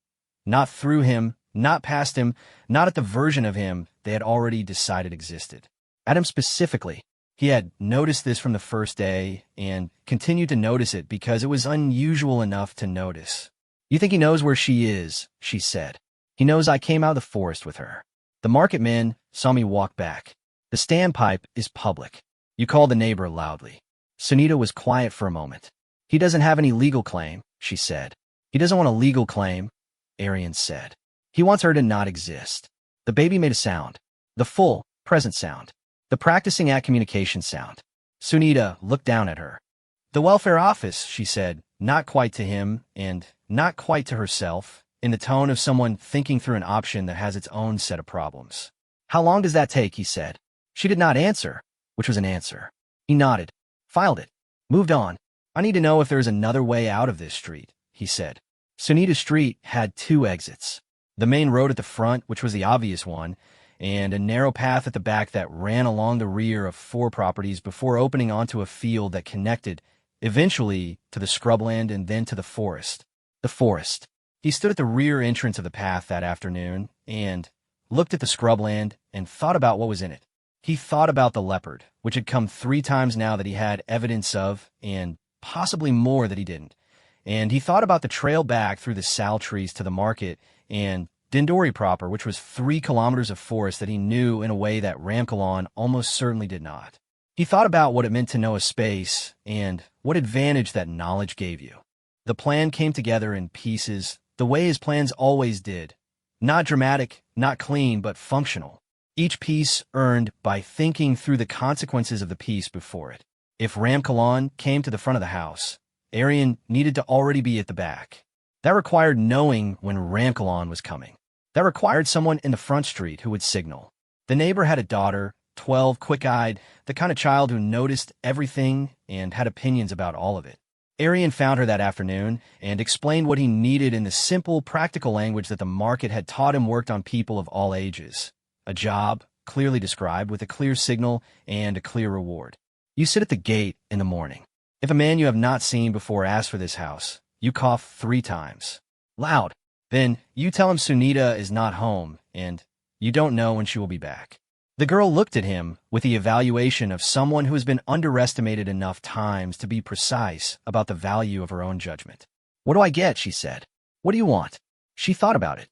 Not through him, not past him, not at the version of him they had already decided existed. At him specifically. He had noticed this from the first day and continued to notice it because it was unusual enough to notice. You think he knows where she is, she said. He knows I came out of the forest with her. The market men saw me walk back. The standpipe is public. You called the neighbor loudly. Sunita was quiet for a moment. He doesn't have any legal claim, she said. He doesn't want a legal claim, Aryan said. He wants her to not exist. The baby made a sound. The full, present sound. The practicing at communication sound. Sunita looked down at her. The welfare office, she said, not quite to him and not quite to herself, in the tone of someone thinking through an option that has its own set of problems. How long does that take, he said. She did not answer, which was an answer. He nodded, filed it, moved on. I need to know if there is another way out of this street, he said. Sunita Street had 2 exits. The main road at the front, which was the obvious one, and a narrow path at the back that ran along the rear of 4 properties before opening onto a field that connected, eventually, to the scrubland and then to the forest. The forest. He stood at the rear entrance of the path that afternoon and looked at the scrubland and thought about what was in it. He thought about the leopard, which had come 3 times now that he had evidence of, and possibly more that he didn't. And he thought about the trail back through the sal trees to the market and Dindori proper, which was 3 kilometers of forest that he knew in a way that Ramkalan almost certainly did not. He thought about what it meant to know a space and what advantage that knowledge gave you. The plan came together in pieces, the way his plans always did. Not dramatic, not clean, but functional. Each piece earned by thinking through the consequences of the piece before it. If Ramkalan came to the front of the house, Aryan needed to already be at the back. That required knowing when Ramkalan was coming. That required someone in the front street who would signal. The neighbor had a daughter, 12, quick-eyed, the kind of child who noticed everything and had opinions about all of it. Aryan found her that afternoon and explained what he needed in the simple, practical language that the market had taught him worked on people of all ages. A job, clearly described, with a clear signal and a clear reward. You sit at the gate in the morning. If a man you have not seen before asks for this house, you cough 3 times. Loud. Then you tell him Sunita is not home, and you don't know when she will be back. The girl looked at him with the evaluation of someone who has been underestimated enough times to be precise about the value of her own judgment. What do I get? She said. What do you want? She thought about it.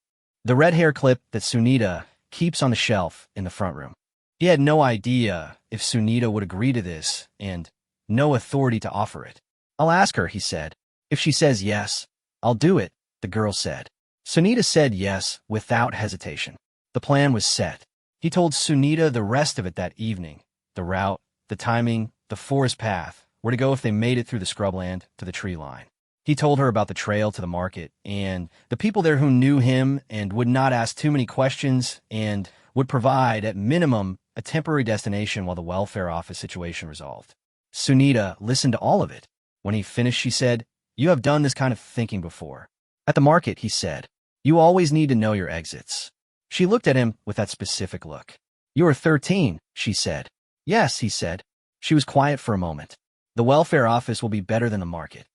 The red hair clip that Sunita keeps on the shelf in the front room. He had no idea if Sunita would agree to this and no authority to offer it. I'll ask her, he said. If she says yes, I'll do it, the girl said. Sunita said yes without hesitation. The plan was set. He told Sunita the rest of it that evening. The route, the timing, the forest path, where to go if they made it through the scrubland to the tree line. He told her about the trail to the market and the people there who knew him and would not ask too many questions and would provide, at minimum, a temporary destination while the welfare office situation resolved. Sunita listened to all of it. When he finished, she said, "You have done this kind of thinking before." At the market, he said, "You always need to know your exits." She looked at him with that specific look. "You are 13, she said. "Yes," he said. She was quiet for a moment. "The welfare office will be better than the market."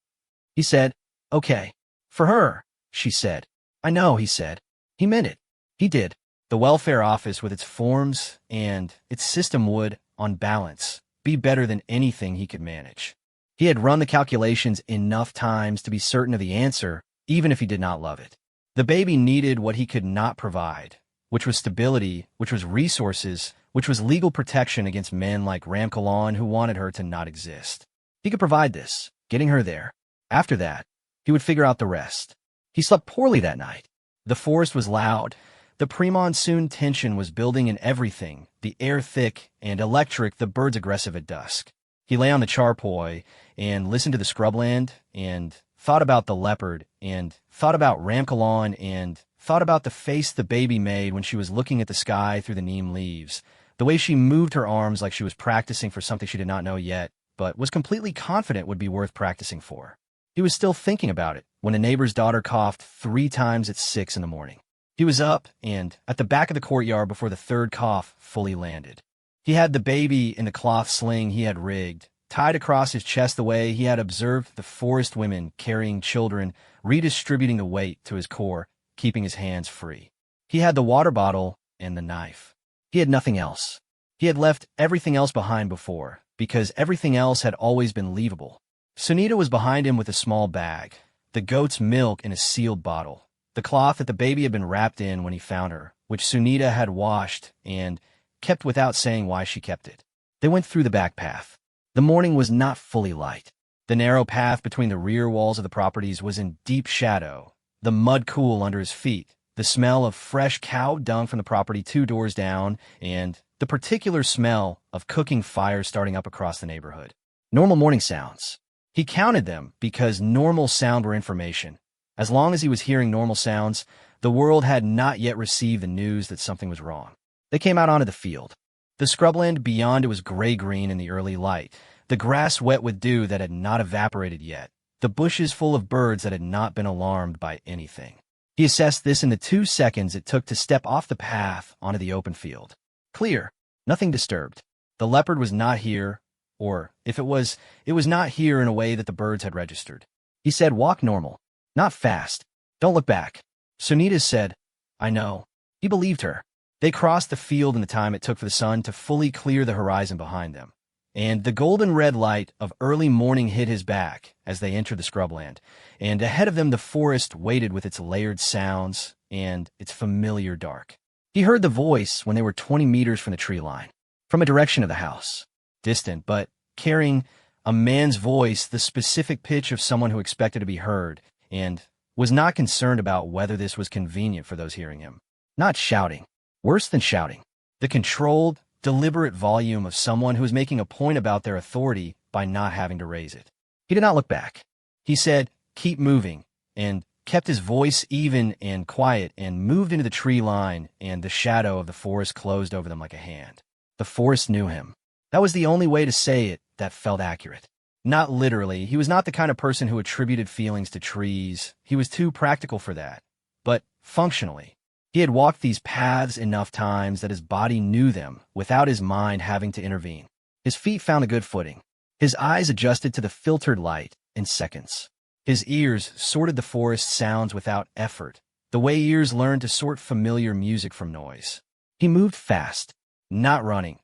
He said, "Okay. For her," she said. "I know," he said. He meant it. He did. The welfare office with its forms and its system would, on balance, be better than anything he could manage. He had run the calculations enough times to be certain of the answer, even if he did not love it. The baby needed what he could not provide, which was stability, which was resources, which was legal protection against men like Ramkalan who wanted her to not exist. He could provide this, getting her there. After that, he would figure out the rest. He slept poorly that night. The forest was loud. The pre-monsoon tension was building in everything, the air thick and electric, the birds aggressive at dusk. He lay on the charpoy and listened to the scrubland and thought about the leopard and thought about Ramkalan and thought about the face the baby made when she was looking at the sky through the neem leaves, the way she moved her arms like she was practicing for something she did not know yet, but was completely confident would be worth practicing for. He was still thinking about it when a neighbor's daughter coughed 3 times at 6 in the morning. He was up and at the back of the courtyard before the third cough fully landed. He had the baby in the cloth sling he had rigged, tied across his chest the way he had observed the forest women carrying children, redistributing the weight to his core, keeping his hands free. He had the water bottle and the knife. He had nothing else. He had left everything else behind before, because everything else had always been leavable. Sunita was behind him with a small bag, the goat's milk in a sealed bottle, the cloth that the baby had been wrapped in when he found her, which Sunita had washed and kept without saying why she kept it. They went through the back path. The morning was not fully light. The narrow path between the rear walls of the properties was in deep shadow, the mud cool under his feet, the smell of fresh cow dung from the property 2 doors down, and the particular smell of cooking fire starting up across the neighborhood. Normal morning sounds. He counted them because normal sound were information. As long as he was hearing normal sounds, the world had not yet received the news that something was wrong. They came out onto the field. The scrubland beyond it was gray-green in the early light, the grass wet with dew that had not evaporated yet, the bushes full of birds that had not been alarmed by anything. He assessed this in the 2 seconds it took to step off the path onto the open field. Clear. Nothing disturbed. The leopard was not here, or if it was not here in a way that the birds had registered. He said, "Walk normal. Not fast. Don't look back." Sunita said, "I know." He believed her. They crossed the field in the time it took for the sun to fully clear the horizon behind them. and the golden red light of early morning hit his back as they entered the scrubland, and ahead of them the forest waited with its layered sounds and its familiar dark. He heard the voice when they were 20 meters from the tree line, from a direction of the house, distant but carrying a man's voice, the specific pitch of someone who expected to be heard, and was not concerned about whether this was convenient for those hearing him. Not shouting. Worse than shouting. The controlled, deliberate volume of someone who was making a point about their authority by not having to raise it. He did not look back. He said, "Keep moving," and kept his voice even and quiet and moved into the tree line, and the shadow of the forest closed over them like a hand. The forest knew him. That was the only way to say it that felt accurate. Not literally. He was not the kind of person who attributed feelings to trees. He was too practical for that. But functionally, he had walked these paths enough times that his body knew them without his mind having to intervene. His feet found a good footing. His eyes adjusted to the filtered light in seconds. His ears sorted the forest sounds without effort, the way ears learn to sort familiar music from noise. He moved fast, not running.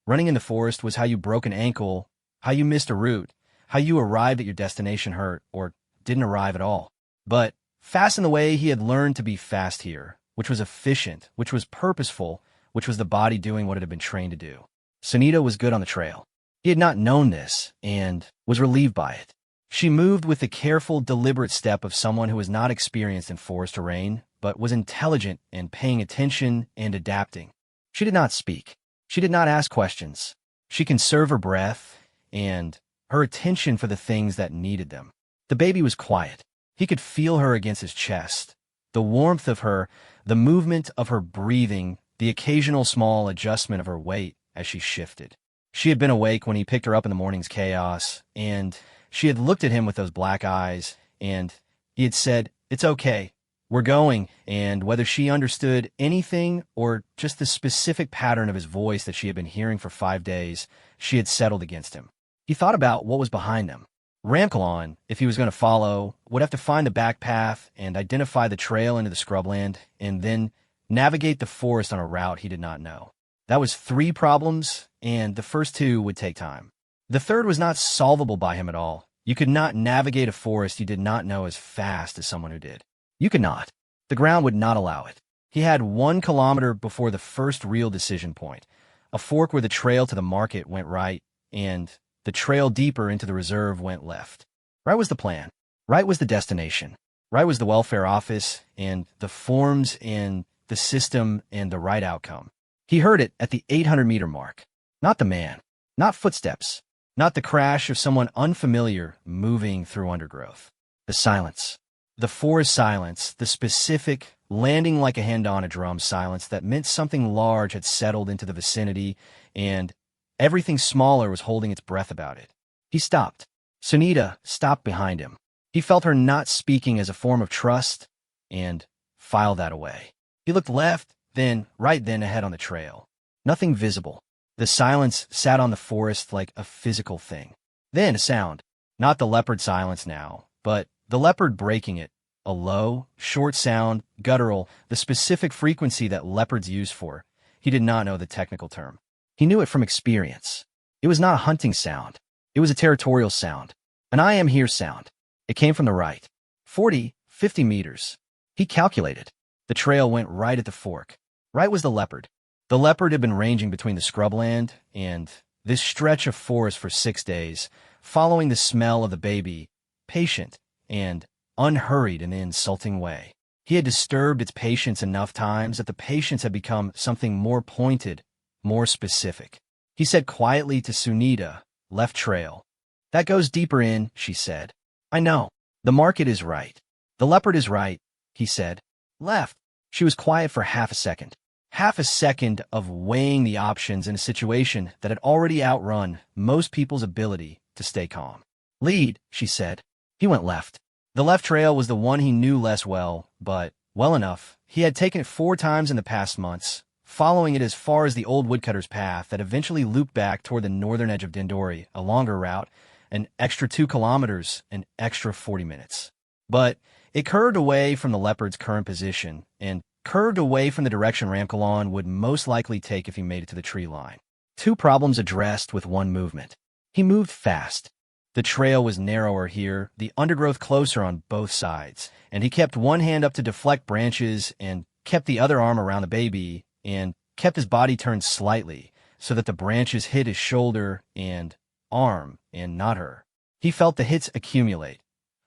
Running in the forest was how you broke an ankle, how you missed a route, how you arrived at your destination hurt, or didn't arrive at all. But fast in the way he had learned to be fast here, which was efficient, which was purposeful, which was the body doing what it had been trained to do. Sunita was good on the trail. He had not known this, and was relieved by it. She moved with the careful, deliberate step of someone who was not experienced in forest terrain, but was intelligent and paying attention and adapting. She did not speak. She did not ask questions. She conserved her breath and her attention for the things that needed them. The baby was quiet. He could feel her against his chest. The warmth of her, the movement of her breathing, the occasional small adjustment of her weight as she shifted. She had been awake when he picked her up in the morning's chaos, and she had looked at him with those black eyes, and he had said, "It's okay. We're going," and whether she understood anything or just the specific pattern of his voice that she had been hearing for 5 days, she had settled against him. He thought about what was behind them. Ramkalon, if he was going to follow, would have to find the back path and identify the trail into the scrubland, and then navigate the forest on a route he did not know. That was 3 problems, and the first 2 would take time. The third was not solvable by him at all. You could not navigate a forest you did not know as fast as someone who did. You could not. The ground would not allow it. He had 1 kilometer before the first real decision point, a fork where the trail to the market went right, and the trail deeper into the reserve went left. Right was the plan. Right was the destination. Right was the welfare office, and the forms, and the system, and the right outcome. He heard it at the 800-meter mark. Not the man. Not footsteps. Not the crash of someone unfamiliar moving through undergrowth. The silence. The forest silence, the specific, landing like a hand on a drum silence that meant something large had settled into the vicinity, and everything smaller was holding its breath about it. He stopped. Sunita stopped behind him. He felt her not speaking as a form of trust, and filed that away. He looked left, then right then ahead on the trail. Nothing visible. The silence sat on the forest like a physical thing. Then a sound. Not the leopard silence now, but the leopard breaking it. A low, short sound, guttural, the specific frequency that leopards use for. He did not know the technical term. He knew it from experience. It was not a hunting sound. It was a territorial sound. An I am here sound. It came from the right. 40, 50 meters. He calculated. The trail went right at the fork. Right was the leopard. The leopard had been ranging between the scrubland and this stretch of forest for 6 days, following the smell of the baby, patient and unhurried in an insulting way. He had disturbed its patience enough times that the patience had become something more pointed, more specific. He said quietly to Sunita, "Left trail." "That goes deeper in," she said. "I know. The market is right. The leopard is right," he said. "Left." She was quiet for half a second. Half a second of weighing the options in a situation that had already outrun most people's ability to stay calm. "Lead," she said. He went left. The left trail was the one he knew less well, but well enough. He had taken it 4 times in the past months, following it as far as the old woodcutter's path that eventually looped back toward the northern edge of Dindori, a longer route, an extra 2 kilometers, an extra 40 minutes. But it curved away from the leopard's current position, and curved away from the direction Ramkalon would most likely take if he made it to the tree line. 2 problems addressed with 1 movement. He moved fast. The trail was narrower here, the undergrowth closer on both sides, and he kept one hand up to deflect branches and kept the other arm around the baby and kept his body turned slightly so that the branches hit his shoulder and arm and not her. He felt the hits accumulate.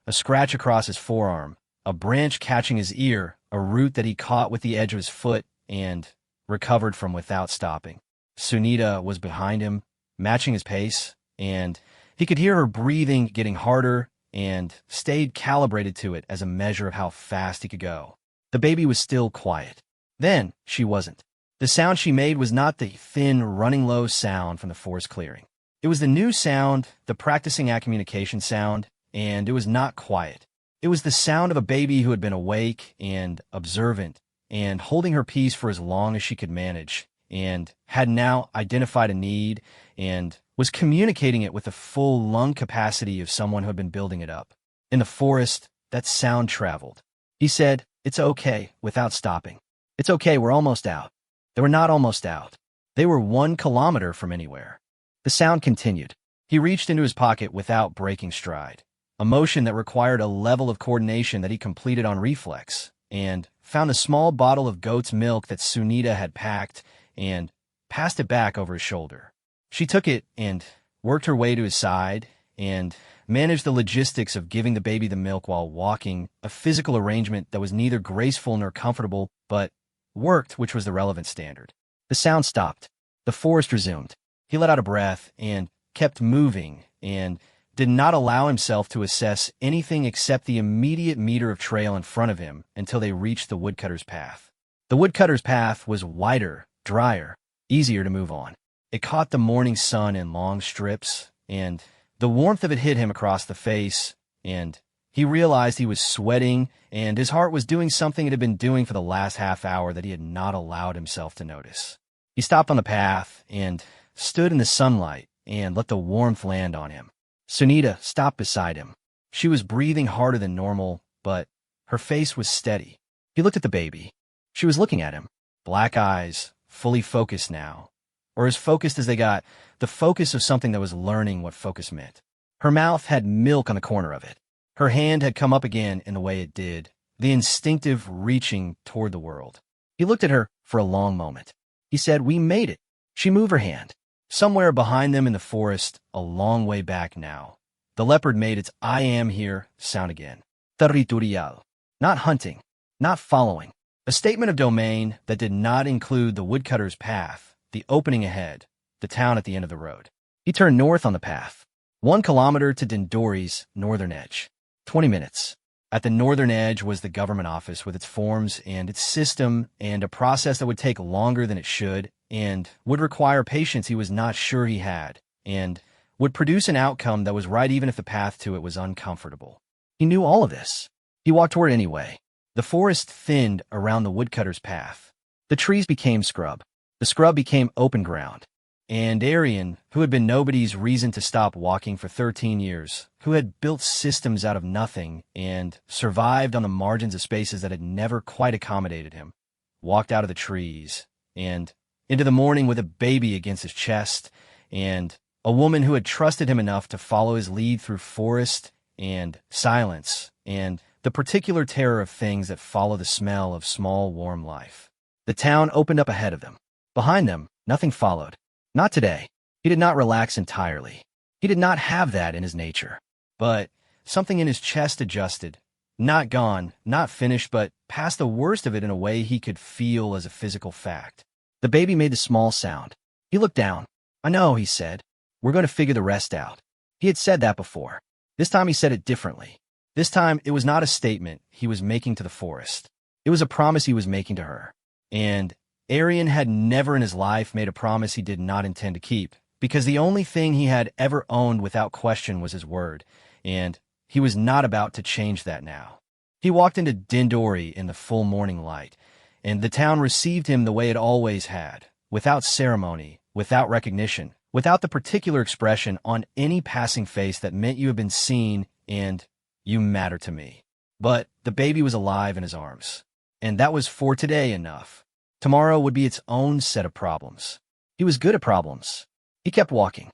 A scratch across his forearm, a branch catching his ear, a root that he caught with the edge of his foot and recovered from without stopping. Sunita was behind him, matching his pace, and he could hear her breathing getting harder and stayed calibrated to it as a measure of how fast he could go. The baby was still quiet. Then she wasn't. The sound she made was not the thin, running low sound from the forest clearing. It was the new sound, the practicing act communication sound, and it was not quiet. It was the sound of a baby who had been awake and observant and holding her peace for as long as she could manage and had now identified a need and was communicating it with the full lung capacity of someone who had been building it up. In the forest, that sound traveled. He said, "It's okay," without stopping. "It's okay, we're almost out." They were not almost out. They were 1 kilometer from anywhere. The sound continued. He reached into his pocket without breaking stride, a motion that required a level of coordination that he completed on reflex, and found a small bottle of goat's milk that Sunita had packed and passed it back over his shoulder. She took it and worked her way to his side and managed the logistics of giving the baby the milk while walking, a physical arrangement that was neither graceful nor comfortable, but worked, which was the relevant standard. The sound stopped. The forest resumed. He let out a breath and kept moving and did not allow himself to assess anything except the immediate meter of trail in front of him until they reached the woodcutter's path. The woodcutter's path was wider, drier, easier to move on. It caught the morning sun in long strips, and the warmth of it hit him across the face, and he realized he was sweating, and his heart was doing something it had been doing for the last half hour that he had not allowed himself to notice. He stopped on the path and stood in the sunlight and let the warmth land on him. Sunita stopped beside him. She was breathing harder than normal, but her face was steady. He looked at the baby. She was looking at him, black eyes, fully focused now, or as focused as they got, the focus of something that was learning what focus meant. Her mouth had milk on the corner of it. Her hand had come up again in the way it did, the instinctive reaching toward the world. He looked at her for a long moment. He said, "We made it." She moved her hand. Somewhere behind them in the forest, a long way back now, the leopard made its "I am here" sound again. Territorial. Not hunting, not following. A statement of domain that did not include the woodcutter's path, the opening ahead, the town at the end of the road. He turned north on the path. 1 kilometer to Dindori's northern edge. 20 minutes. At the northern edge was the government office with its forms and its system and a process that would take longer than it should and would require patience he was not sure he had and would produce an outcome that was right even if the path to it was uncomfortable. He knew all of this. He walked toward it anyway. The forest thinned around the woodcutter's path. The trees became scrub. The scrub became open ground. And Arian, who had been nobody's reason to stop walking for 13 years, who had built systems out of nothing and survived on the margins of spaces that had never quite accommodated him, walked out of the trees and into the morning with a baby against his chest and a woman who had trusted him enough to follow his lead through forest and silence and the particular terror of things that follow the smell of small, warm life. The town opened up ahead of them. Behind them, nothing followed. Not today. He did not relax entirely. He did not have that in his nature. But something in his chest adjusted. Not gone, not finished, but past the worst of it in a way he could feel as a physical fact. The baby made the small sound. He looked down. "I know," he said. "We're going to figure the rest out." He had said that before. This time he said it differently. This time it was not a statement he was making to the forest. It was a promise he was making to her. And Arian had never in his life made a promise he did not intend to keep, because the only thing he had ever owned without question was his word, and he was not about to change that now. He walked into Dindori in the full morning light, and the town received him the way it always had, without ceremony, without recognition, without the particular expression on any passing face that meant you had been seen and you matter to me. But the baby was alive in his arms, and that was for today enough. Tomorrow would be its own set of problems. He was good at problems. He kept walking.